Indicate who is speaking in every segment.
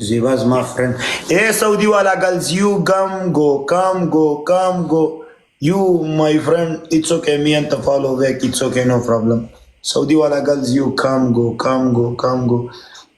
Speaker 1: Ziva's my friend. Hey, Saudi wala girls, you come go. You, my friend, it's okay. Me and to follow back, it's okay, no problem. Saudi wala girls, you come go.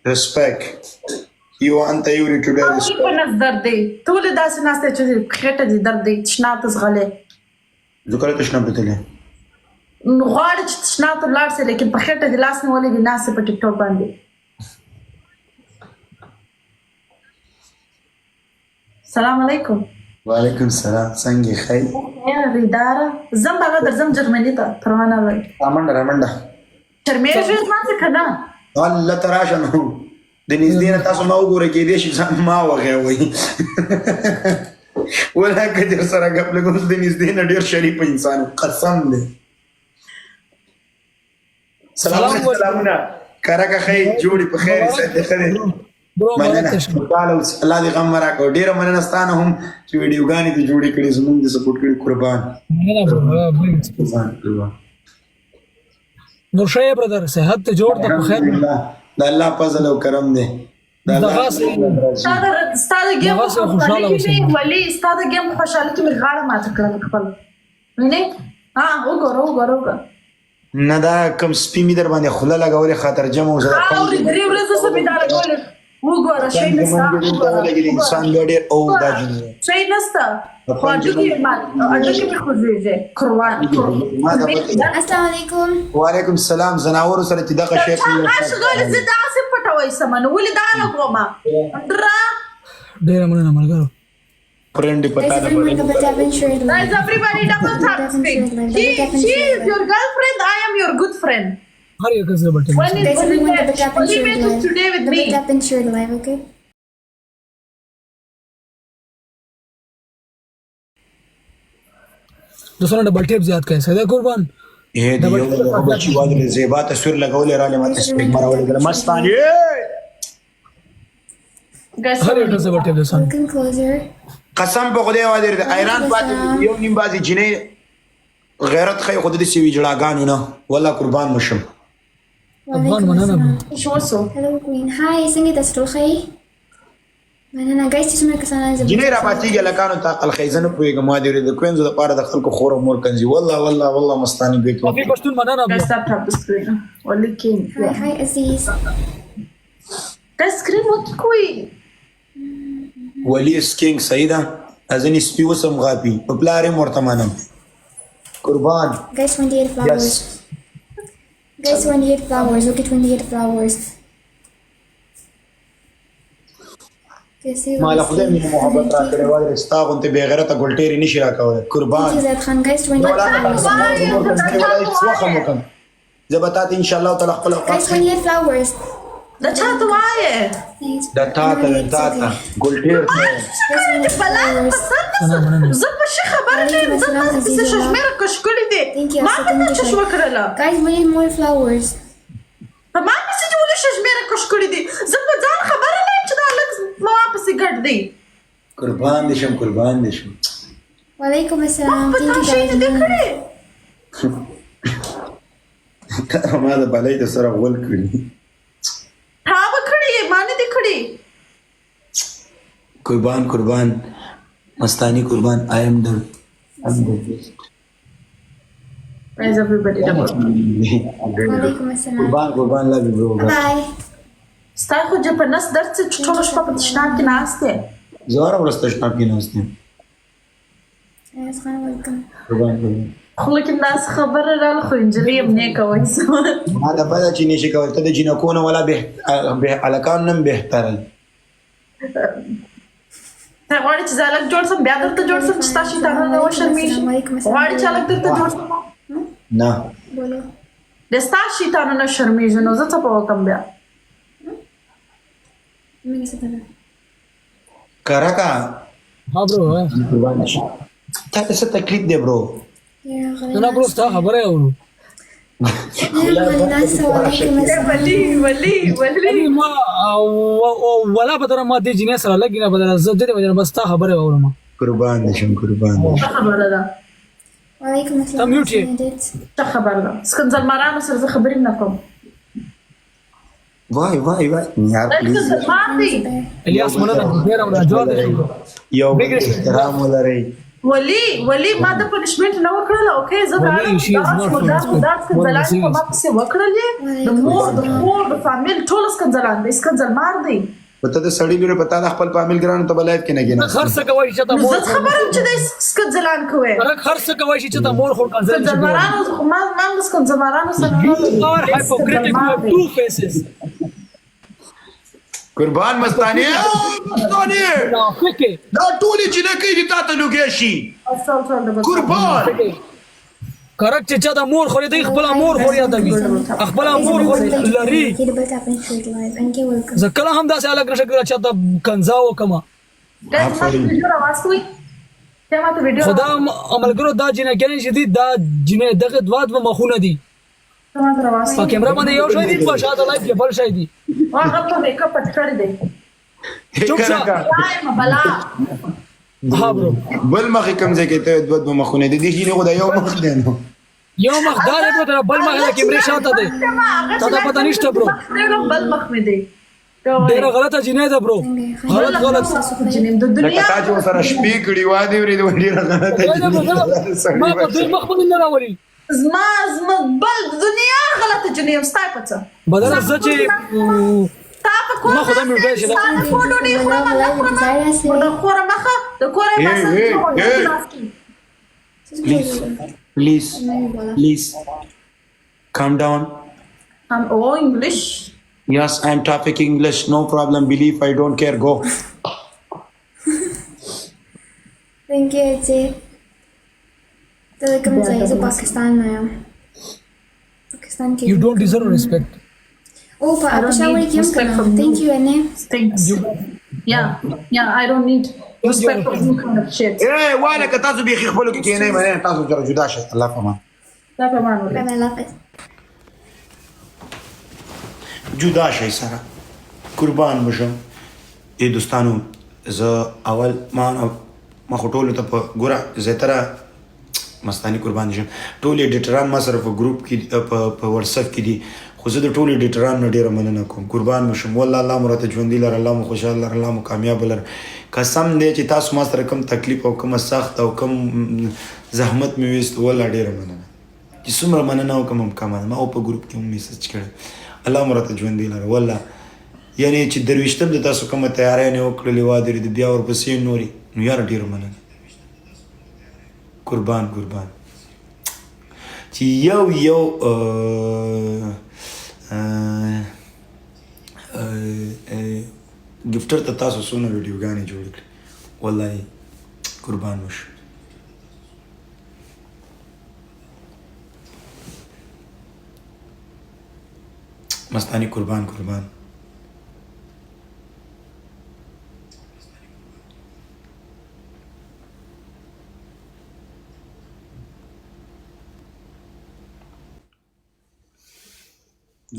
Speaker 1: Respect. You want you today respect.
Speaker 2: ناس درد دی ټول داسې ناس ته چې خېټه دي درد دی تشناب ته ځغلې
Speaker 1: ذکر تشناب ته
Speaker 2: غواړي چې تشناب ته لاړ سي لیکن په خېټه دي لاس نیولې دي ناس په ټیک ټاک باندې السلام علیکم
Speaker 1: وعلیکم السلام څنګه خیر
Speaker 2: یا ریداره زم هغه درځم جرمني ته پروانه وای
Speaker 1: رامنډه
Speaker 2: شرمېږي ما څه کنه
Speaker 1: الله تراشه نو د نږدې نه تاسو ما وګورئ کېدای شي ځان ما وغه وای ولکه در سره غپ لګوس د نږدې نه ډېر شریف انسان قسم دی سلامونه کارکه خیر جوړي په خیر سره خیر مننه الله دې غم راکړو ډیره مننه ستانه هم چې ویډیوګانې دې جوړې کړې زموږ د سپورټ کړي قربان
Speaker 3: نور شای برادر صحت ته جوړ ته په خیر
Speaker 1: د الله فضل او کرم دی
Speaker 2: ستاسو ګیم خوشاله ولی ستاسو ګیم خوشاله کې مې غاړه ماته کړل خپل وینې وګوره
Speaker 1: نه دا کم سپی می در باندې خوله لګولې خاطر جمع او زړه
Speaker 2: او درې ورځې سپی دا لګولې وګوره شي نسته
Speaker 1: انسان ډېر او دا جنې
Speaker 2: شي نسته خو اډوکي ما اډوکي په خوځېږي قربان
Speaker 4: السلام علیکم
Speaker 1: وعلیکم السلام زناور سره چې دغه شی
Speaker 2: اشغال زه دا څه پټوي سمنه ولې دا لګوما درا
Speaker 3: ډېر مننه ملګرو
Speaker 1: فرند پتا نه
Speaker 4: guys,
Speaker 2: guys everybody double tap she is your girlfriend I am your good friend
Speaker 3: هر یو کس بټن
Speaker 2: when is today with me
Speaker 4: tap and share live, okay?
Speaker 3: دوستانو ډبل ټیپ زیات کړئ ساده قربان
Speaker 1: اے د یو بچی واده زیبا تصویر لګولې را لمه تصویر مرولې مستانی
Speaker 2: guys
Speaker 3: هر یو کس ډبل ټیپ دوستانو
Speaker 4: Looking closer.
Speaker 1: قسم په خدای واده د ایران پاتې یو نیم بازي جنې غیرت خې خود دې سی ویجړاګانو نه والله قربان مشم
Speaker 3: افغان مننه
Speaker 2: شو وسو
Speaker 4: Hello Queen. Hi, څنګه تاسو ټول ښه مننه guys چې څومره کسان زما
Speaker 1: جنې را پاتېږي لکانو تا قل خیزنه پويګه ما دې د کوینزو د پاره د خلکو خور مور کنزي والله مستانی بیت
Speaker 3: په پښتون مننه
Speaker 2: guys tap the screen ولكن
Speaker 4: Hi Aziz.
Speaker 2: guys screen وکی کوئی
Speaker 1: ولی سکینګ سیدا ازنی سپی وسم غاپی په پلار مرتمنم قربان
Speaker 4: Guys 28 flowers. Guys 28 flowers. Look at 28 flowers.
Speaker 1: مال خدای می محبت را کړې وای رستاغون ته بے غیرته ګلټيري نشي را کوي قربان
Speaker 4: زید خان guys 28 flowers.
Speaker 1: زبطات ان شاء الله تعالی خپل
Speaker 4: Guys 28 flowers.
Speaker 2: دا چاته وایې
Speaker 4: Thanks.
Speaker 1: د تا ګلټير
Speaker 2: بلان پسند زه په شي خبره نه زه تاسو څه شمېره کښکړې دي ما ته څه شو کړله
Speaker 4: Guys we need more flowers.
Speaker 2: په ما څه چې ولې شمېره کښکړې دي زه په ځان خبره نه چې دا لږ ما واپس ګډ دی
Speaker 1: قربان دي شم
Speaker 4: وعلیکم السلام.
Speaker 2: په
Speaker 4: Thank you
Speaker 2: تاسو
Speaker 4: guys.
Speaker 2: دې کړې
Speaker 1: ما د بلای د سره ول کړی
Speaker 2: تا وکړې ما نه دې کړې
Speaker 1: قربان مستانی قربان I am the
Speaker 2: guys everybody double
Speaker 4: وعلیکم السلام.
Speaker 1: قربان love you bro
Speaker 4: Bye.
Speaker 2: ستا خو جپنس درس چې ټول شپه په تشناب کې ناست
Speaker 1: زوره ورسته شناب کې نوستم
Speaker 4: Yes, welcome.
Speaker 1: قربان
Speaker 2: خو لیکن داس خبره راله خو انجلي هم نه کوي
Speaker 1: ما دا پدا چې نشي کول ته د جنکونو ولا به الکان نم بهتره
Speaker 2: ته غواړې چې زالک جوړ سم بیا درته جوړ سم چې تاسو ته نه وشرمېږي غواړې چې الک درته جوړ سم
Speaker 1: نه
Speaker 4: بولو.
Speaker 2: د ستا شیطانو نه شرمېږي نو زه څه په وکم بیا
Speaker 4: مين ستنا؟
Speaker 1: کرکا
Speaker 3: ها برو
Speaker 1: قربان شي تا څه تکلیف دی برو
Speaker 4: يا غالي.
Speaker 3: نه برو ستا خبره اورو
Speaker 4: يا غالي ناس وعليكم السلام.
Speaker 2: ولی
Speaker 3: ما ولا بدر ما دې جنې سره لګی نه بدر زه دې وجه بس تا خبره اورم
Speaker 1: قربان شم
Speaker 2: خبره ده
Speaker 4: وعليكم السلام.
Speaker 3: Tam mute je.
Speaker 2: څه خبره ده سکنځل مارانو سره زه خبرې نه کوم
Speaker 1: وای وای وای یار پلیز
Speaker 2: مسلمان دی
Speaker 3: الیاس مننه ډیر جواب دی
Speaker 1: یو احترام ولرئ
Speaker 2: ولی ما د پنشمنت نه وکړل اوکې زه دا
Speaker 3: Wali, she is not from school.
Speaker 2: ځلان په ما پسې وکړلې د مور د خور د فامیل ټول سکنځلان دی سکنځلمار دی
Speaker 1: پته د سړی لري پتا د خپل فامیل ګرانو ته بلایت کې نه گینه
Speaker 3: خرڅ کوي چې ته مور
Speaker 2: زه خبرم چې د سکنځلان کوي
Speaker 3: خرڅ کوي چې ته مور خور کنځل شي
Speaker 2: سکنځلمارانو ما سکنځلمارانو سره
Speaker 3: You are hypocritical. You have two faces.
Speaker 1: قربان مستانی مستانی
Speaker 3: Now, quickly.
Speaker 1: دا ټولې چې نه کوي د تا ته لوګې شي قربان
Speaker 3: Correct چې دا مور خوري دی خپل مور خوري یادوي خپل مور خوري لري ځکه هم داسې الګ نشه کړی چې دا کنځاو کما خدا عملګرو دا جنې کې چې دي دا جنې دغه دواد و مخونه دي په کیمرا باندې یو شی دي په شاته لایف کې بل شی دي
Speaker 2: هغه په میک اپ پټ کړی دی
Speaker 3: چوپ شه
Speaker 2: بلا
Speaker 3: ها برو
Speaker 1: بل مخې کوم ځای کې ته دوه مخونه دي دي خو دا یو مخ دی نو
Speaker 3: یو مخدار په بل مخ کې کیمرا شاته دی تا دا پته نشته برو
Speaker 2: بل مخ مې دی
Speaker 3: ډیره غلطه جنې ده برو غلط
Speaker 2: جنیم د
Speaker 1: لکه
Speaker 2: دنیا
Speaker 1: تا چې ورسره شپې کړي وادي ورې ډېره غلطه
Speaker 3: ما په دې مخ باندې نه راولي
Speaker 2: زما بل دنیا غلطه جنیم ستای پڅه
Speaker 3: بدل زه چې
Speaker 2: تا په کور
Speaker 3: ما خو دا مې ویل چې دا
Speaker 2: فوټو دی خو ما نه خورم د کور مخه د کور
Speaker 1: please calm down
Speaker 2: English
Speaker 1: yes I am talking English no problem believe I don't care go
Speaker 4: Thank you, Auntie. Welcome to Pakistan now. Pakistan की
Speaker 3: you don't deserve respect
Speaker 4: Oh, but Peshawar की हम करना Thank you, Anne.
Speaker 2: thanks yeah I don't need respect for you kind of shit
Speaker 1: اے وانا که تاسو بيخي خپلو کې کېنئ منه تاسو جره جدا شئ الله فمان
Speaker 2: دا په مانو
Speaker 4: Bye, I love it.
Speaker 1: جدا شئ سره قربان بشم ای دوستانو زه اول ما خو ټولو ته په ګوره زیاتره مستانی قربان شم ټول ایډیټران ما سره په ګروپ کې په واتساپ کې دي خو زه د ټولو ایډیټرانو نه ډېره مننه کوم قربان بشم والله الله مو راته ژوندي لره الله مو خوشحال لره الله مو کامیاب لره قسم دی چې تاسو ما سره کوم تکلیف او کومه سخت او کوم زحمت مې ویست والله ډېره مننه چې څومره مننه وکړم هم کمه ده ما په ګروپ کې هم میسج کړی الله مو راته ژوندي لره والله یعنې چې درویشتم د تاسو کومه تیاریانې وکړلې وادرې د بیا ورپسې نورې نو یاره ډېره مننه قربان چې یو ګفټر ته تاسو څونه ویډیوګانې جوړ کړې والله قربان وشو مستانی قربان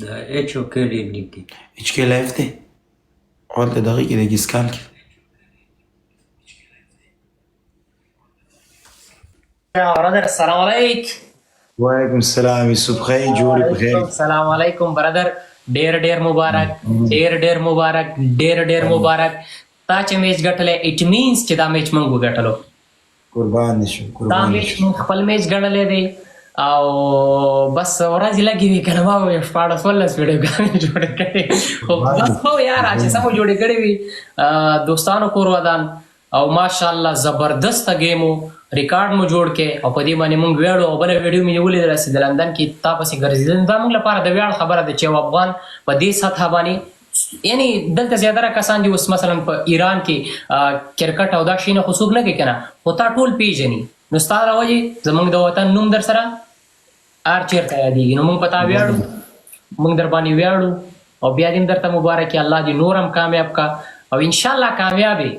Speaker 5: دا اچ او کې ډېر نږدې
Speaker 1: هیڅ کې لایف دی هلته دغه کې د ګیسکال کې
Speaker 6: برادر السلام علیکم
Speaker 1: وعلیکم السلام یوسف خیر جوړ بخیر
Speaker 6: السلام علیکم برادر ډېر مبارک ډېر مبارک ډېر مبارک تا چې میچ ګټلې اټ مینز چې دا میچ موږ وګټلو
Speaker 1: قربان شو
Speaker 6: دا میچ موږ خپل میچ ګڼلې دی او بس ورځ لګي وي کنه ما یو شپاړس ولس ویډیوګانې جوړې کړې خو بس خو یار چې سمو جوړې کړې وي دوستانو کور ودان او ماشاءالله زبردست گیمو ریکارډ مو جوړ کې او په دې باندې موږ ویاړو او بل ویډیو مې ولې رسېدل لندن کې تا پسې ګرځېدل دا موږ لپاره د ویاړ خبره ده چې افغان په دې سطح باندې یعنی دلته زیاتره کسان دي اوس مثلا په ایران کې کرکټ او دا شي نه خو څوک نه کوي کنه خو تا ټول پیژني نو ستا راوځي زموږ د وطن نوم در سره هر چېرته یادېږي نو موږ په تا ویاړو موږ در باندې ویاړو او بیا دې درته مبارک الله دې نور هم کامیاب کا او انشاءالله کامیاب یې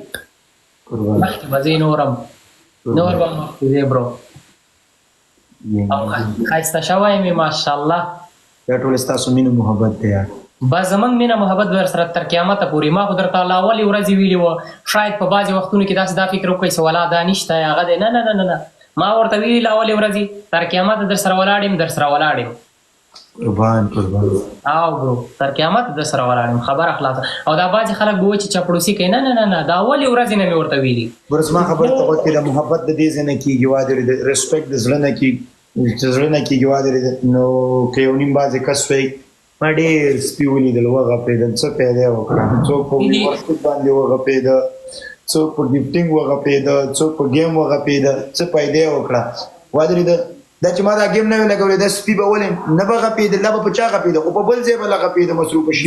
Speaker 6: مخکې به ځې نور به مخکې برو او ښایسته شوی مې ماشاءالله
Speaker 1: دا ټول ستاسو مینه محبت دی یار
Speaker 6: بس زمونږ مینه محبت در سره تر قیامته پورې ما خو درته الله اولې ورځې ویلي وه شاید په بعضې وختونو کې داسې دا فکر وکړئ چې ولا دا نشته هغه دی نه ما ورته ویلي اولې ورځې تر قیامته در سره ولاړ یم
Speaker 1: قربان
Speaker 6: او برو تر قیامت د سره ولاړم خبره خلاص او دا باز خلک وای چې چپړوسی کوي نه دا اولي ورځ نه مې ورته ویلي
Speaker 1: ورسما خبر ته وته د محبت د دې ځنه کیږي واده د ریسپیکټ د زړه نه کی زړه نه کیږي واده نو کې یو نیم باز کس وي ما ډېر سپیولي د لوغه پیدا څه پیدا وکړه څوک په ورسته باندې وغه پیدا څوک په ګیفټینګ وغه پیدا څوک په گیم وغه پیدا څه پیدا وکړه واده دا چې ما دا گیم نه لګولې دا سپی به ولې نه به غپېده لا به په چا غپېده خو په بل ځای به لا غپېده مصروفه شي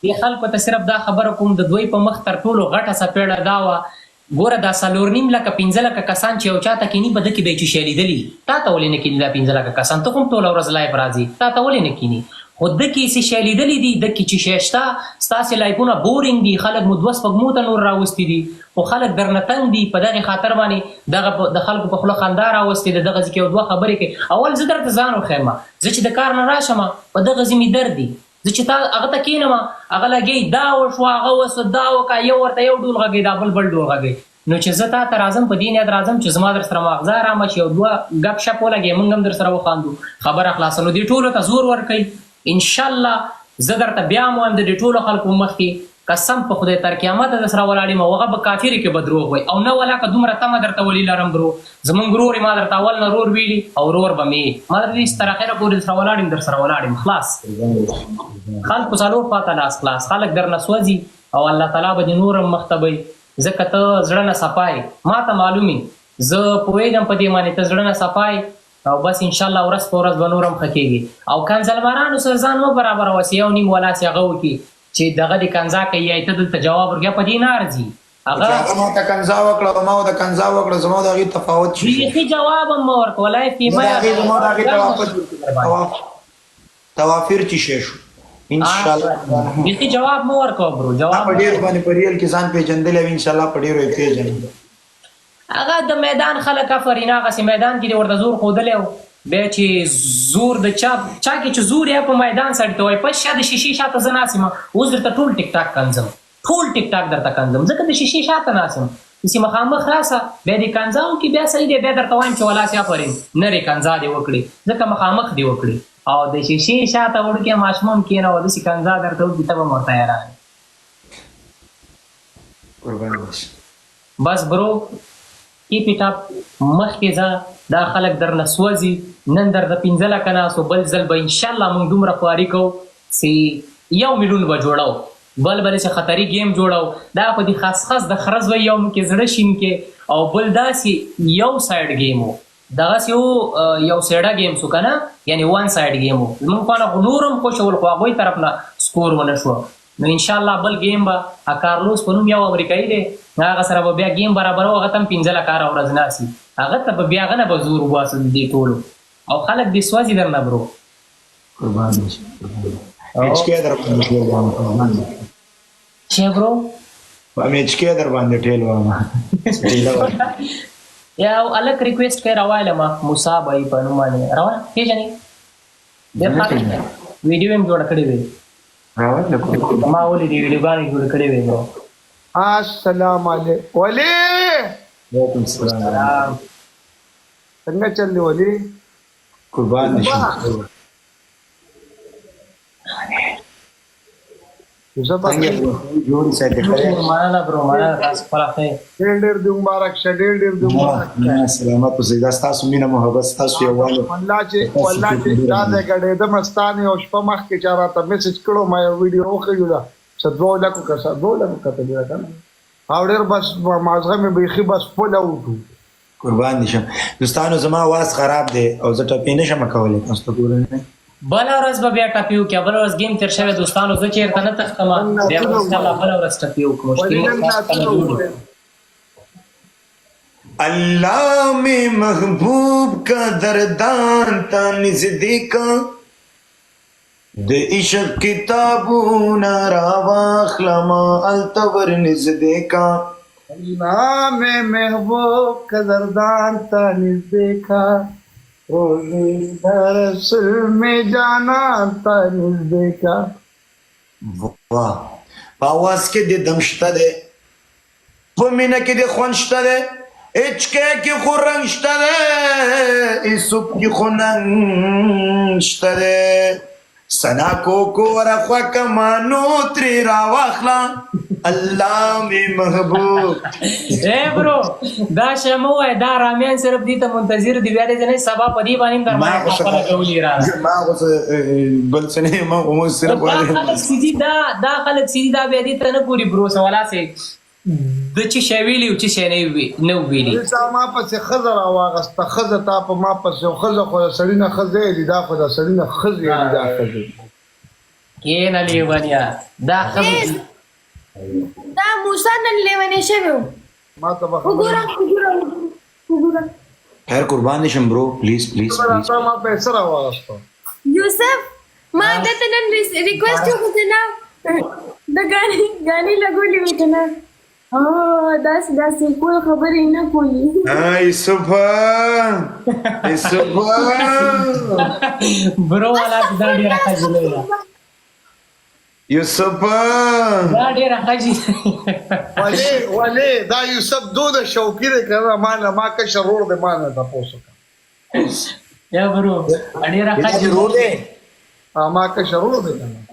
Speaker 6: دې خلکو ته صرف دا خبره کوم د دوی په مخ تر ټولو غټه څپېړه دا وه ګوره دا 4.5 لکه 15 لکه کسان چې یو چاته کیني به دکې به یې چې شی لیدلي تا ته ولې نه کیني دا 15 لکه کسان ته کوم ټوله ورځ لایف راځي تا ته ولې نه کیني خو دکې څه شی لیدلي دي دکې چې شی شته ستاسې لایفونه بورینګ دي خلک مو 2 سپږمو ته نور راوستي دي خو خلک درنه تنګ دي په دغې خاطر باندې دغه د خلکو په خوله خندا راوستې د دغه ځای کې یو 2 خبرې کوي اول زه درته ځان وښیم زه چې د کار نه راشم په دغه ځای مې درد دي زه چې تا هغه ته کښېنم هغه لګی دا وشوه هغه وسوه دا وکړه یو ورته یو ډول غږی دا بل ډول غږی نو چې زه تا ته راځم په دې نیت راځم چې زما در سره ماغزه ارامه شي یو 2 ګپ شپ ولګې موږ هم در سره وخاندو خبره خلاصه نو دې ټولو ته زور ورکوي انشاءالله زه درته بیا هم وایم د دې ټولو خلکو مخکې قسم په خدای تر قیامته در سره ولاړ یم او هغه به کافرې کې به دروغ وایي او نه ولاکه دومره تمه درته ولي لرم برو زمونږ ورور ما درته اول نه رور ویلي او ورور به مې ما درته تر اخره پورې در سره ولاړ یم در سره ولاړ یم خلاص خلکو څلور خواته لاس خلاص خلک درنه سوځي او الله تعالی به دې نور هم مختبوي ځکه ته زړه نه صفای ما ته معلومي زه پوهېږم په دې باندې ته زړه نه صفای او بس انشاءالله ورځ په ورځ به نور هم ښه کېږي او کنځلمارانو سره ځان مه برابروسې یو نیم ولاسې هغه وکړي چې دغه دې کنځا کوي یا ته دلته جواب ورکړه په دې نه ارځي
Speaker 1: هغه ما ته کنځا وکړه ما ته کنځا وکړه زما د هغې تفاوت شي
Speaker 6: بیخي جواب هم مه ورکړه ولای
Speaker 1: توافر چې شی شو انشاءالله
Speaker 6: بیخي جواب مه ورکوه برو جواب
Speaker 1: په ډېرو باندې په ریل کې ځان پېژندلی وي انشاءالله په ډېرو یې پېژنم
Speaker 6: هغه د میدان خلک افرین هغسې میدان کې دې ورته زور ښودلی و بیا چې زور د چا کې چې زور یې په میدان سړي ته وایي پس شا د شیشې شاته زه ناست یم اوس درته ټول ټیک ټاک کنځم ټول ټیک ټاک درته کنځم ځکه د شیشې شاته ناست یم داسې مخامخ راسه بیا دې کنځا وکړي بیا صحیح دی بیا درته وایم چې ولاسې افرین نرې کنځا دې وکړي ځکه مخامخ دې وکړي او د شیشې شاته وړوکی ماشوم هم کښېنوه داسې کنځا درته وکړي ته به هم ورته حیران بس برو کیپ اټ اپ مخکې ځه دا خلک درنه سوځي نن درته 15 لکه ناستو بل ځل به انشاءالله موږ دومره خواري کوو چې 1 میلیون به جوړو بل چې خطري گیم جوړو دا په دې خاص د خره زوی یو کې زړه شین کې او بل داسې یو سایډ گیم و دغسې یو سیډه گیم سو که نه یعنې 1 سایډ گیم و زموږ خواله نور هم خوشول خو هغوی طرف نه سکور ونه شوه نو انشاءالله بل گیم به کارلوس په نوم یو امریکایي دی هغه سره به بیا گیم برابرو هغه ته هم 15 لکه هره ورځ ناستي هغه ته به بیا هغه نه به زور وباسو د دې ټولو او خلک دې سوځي درنه برو چې برو
Speaker 1: میچکې در باندې ټیل واما
Speaker 6: یو الک ریکویسټ کوي راوایله ما موسی بھائی په نوم باندې راوایه پېژنې ډېر ښه ویډیو هم جوړه کړې وې ما ولې دې ویډیوګانې جوړې کړې وې نو
Speaker 7: السلام علیکم ولی
Speaker 1: وعلیکم السلام
Speaker 7: څنګه چل دی ولی
Speaker 1: قربان دي
Speaker 7: یوسف
Speaker 1: جوړ ساتي
Speaker 6: مننه برو مننه تاسو خپله ښه
Speaker 7: ډېر دې مبارک شه ډېر دې مبارک
Speaker 1: سلامت اوسئ دا ستاسو مینه محبت ستاسو یووالی
Speaker 7: والله چې دا دی ګډېدم ستانې او شپه مخکې چا راته میسج کړو ما یو ویډیو وښیو ده چې 2 لکو کتلې ده که نه او ډېر بس مازغه مې بیخي بس پوله وکړو
Speaker 1: قربان دي شم دوستانو زما آواز خراب دی او زه ټپې نه شم کولی تاسو ته ګورئ
Speaker 6: بله ورځ به بیا ټپي وکړو بله ورځ گیم تېر شوی دوستانو زه چېرته نه تښتم بیا به انشاءالله بله ورځ ټپي وکړو
Speaker 1: اللہ میں محبوب کا دردان تا نزدیکا د عشق کتابون راواخلما التور نزدیکا
Speaker 7: اللہ میں محبوب کا دردان تا نزدیکا رسول میں جانا تا نزدیکا
Speaker 1: واہ په آواز کې د دم شته دی په مینه کې د خوند شته دی اچکے کی خو رنگ شته ده ایسوب کی خو ننگ شته ده سنا کو رخوا کمانو تری راواخلا الله می محبوب
Speaker 6: اے برو دا شمو ہے دا رامیان صرف دی ته منتظر دی بیا دې نه سبا پدی باندې در ما خپل کولی را
Speaker 1: ما اوس بل سنه ما مو صرف
Speaker 6: خلک سیدی دا خلک سیدی دا بیا دې ته نه پوری برو سوالا سي د چې شویلی او چې شنه نو ویلی
Speaker 7: ما پسې خزر واغسته خزه تا په ما پسې خزه خو سړی نه خزه دی دا خو د سړی نه خزه دی دا خزه
Speaker 6: کې نه لیوانیا دا خزه
Speaker 4: دا موسی نن لیونی شوی
Speaker 7: ما ته به
Speaker 4: وګوره
Speaker 1: خیر قربان شم برو پلیز پلیز پلیز
Speaker 7: ما پیسې را واغسته
Speaker 4: یوسف ما دته نن ریکوست وکړه نه د غاني لګولې وې کنه داسې کول خبرې نه کوي
Speaker 1: ایسوفا
Speaker 6: برو والا دا ډیره خجلې
Speaker 1: یوسفا
Speaker 6: دا ډیره خجلې
Speaker 7: ولی دا یوسف دوده شوقي دی کنه ما کشر ورور دی ما نه تاسو
Speaker 6: یا برو ډیره خجلې
Speaker 7: ما کشر ورور دی کنه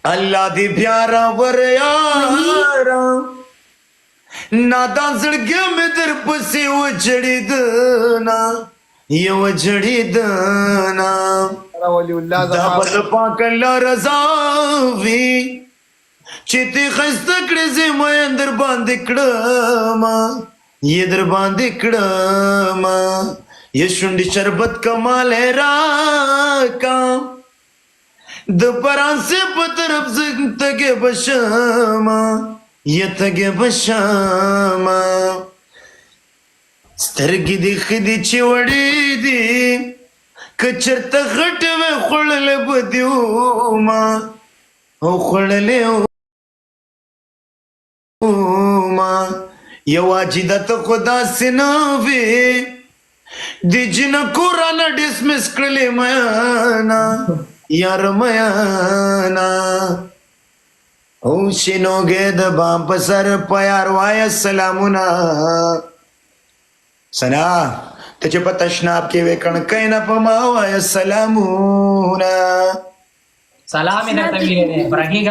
Speaker 1: اللہ دی پیارا ور یارا نادان زړګي مې در پسې وجړې دنا یو وجړې دنا
Speaker 7: ولیالله
Speaker 1: دا په پاک الله رضا وی چې ته خسته کړې زما در باندې کړم یې در باندې کړم یې شونډې شربت کمال را کا د پرانسه په طرف زګتګه بشما یتګه بشما سترګې دې خدي چې وړې دي کچرته غټ و خړل بدیو ما او خړلې ما یو اجدت خدا سنوي د جن قران ډسمس کړلې ما یار میانا او شنوگه د بام پسر پیار وای السلامونا سنا ته چې په تشناب کې وکړ کینا په ما وای السلامونا
Speaker 6: سلام درته ویلې برګي